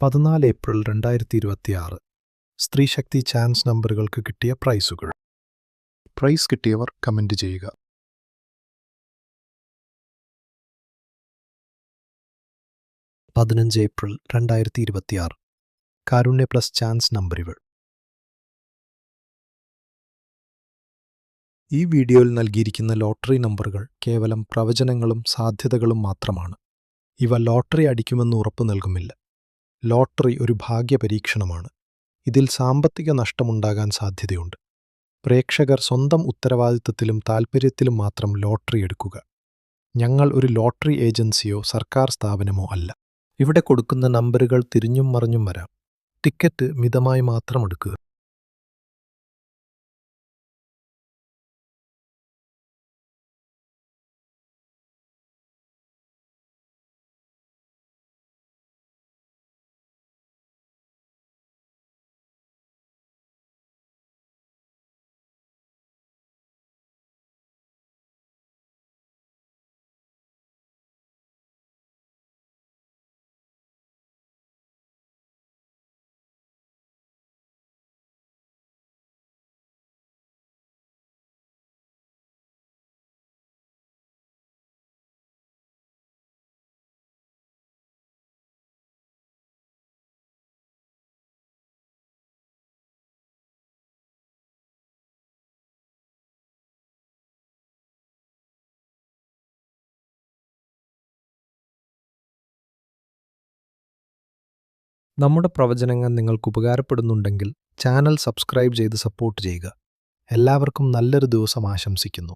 14 April 2026 സ്ത്രീശക്തി chance നമ്പറുകൾക്ക് കിട്ടിയ പ്രൈസുകൾ. Price കിട്ടിയവർ comment ചെയ്യുക. 15 April 2026 കാരുണ്യ plus chance നമ്പറുകൾ. ഈ വീഡിയോയിൽ നൽകിയിരിക്കുന്ന ലോട്ടറി നമ്പറുകൾ കേവലം പ്രവചനങ്ങളും സാധ്യതകളും മാത്രമാണ്. ഇവ ലോട്ടറി അടിക്കുമെന്ന് ഉറപ്പു നൽകുന്നില്ല. ലോട്ടറി ഒരു ഭാഗ്യപരീക്ഷണമാണ്. ഇതിൽ സാമ്പത്തിക നഷ്ടമുണ്ടാകാൻ സാധ്യതയുണ്ട്. പ്രേക്ഷകർ സ്വന്തം ഉത്തരവാദിത്തത്തിലും താൽപ്പര്യത്തിലും മാത്രം ലോട്ടറി എടുക്കുക. ഞങ്ങൾ ഒരു ലോട്ടറി ഏജൻസിയോ സർക്കാർ സ്ഥാപനമോ അല്ല. ഇവിടെ കൊടുക്കുന്ന നമ്പറുകൾ തിരിഞ്ഞും മറിഞ്ഞും വരാം. ടിക്കറ്റ് മിതമായി മാത്രം എടുക്കുക. നമ്മുടെ പ്രവചനങ്ങൾ നിങ്ങൾക്ക് ഉപകാരപ്പെടുന്നുണ്ടെങ്കിൽ ചാനൽ സബ്സ്ക്രൈബ് ചെയ്ത് സപ്പോർട്ട് ചെയ്യുക. എല്ലാവർക്കും നല്ലൊരു ദിവസം ആശംസിക്കുന്നു.